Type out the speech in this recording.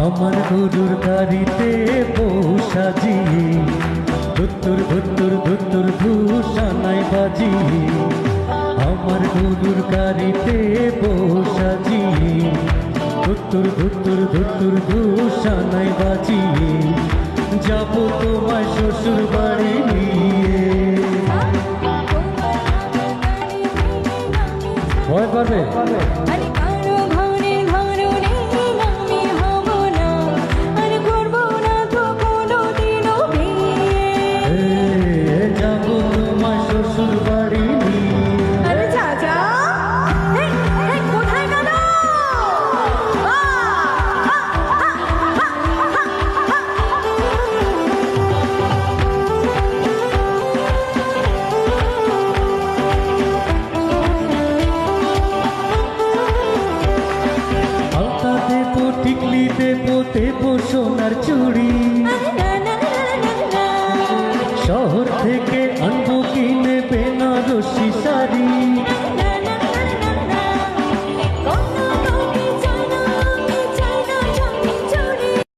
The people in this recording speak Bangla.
আমার গরুর গাড়িতে বউ সাজিয়ে ধুত্তুর ধুত্তুর ধুত্তুর ধূষানায় বাজিয়ে আমার গরুর গাড়িতে বউ সাজিয়ে ধুত্তুর ধুত্তুর ধুত্তুর ধূষানায় বাজিয়ে যাব তোমায় শ্বশুর বাড়ি নিয়ে। ভয় পাবে টিকলি দেবো দেবো সোনার চুড়ি শহর থেকে আনবো কিনে বেনারসি শাড়ি।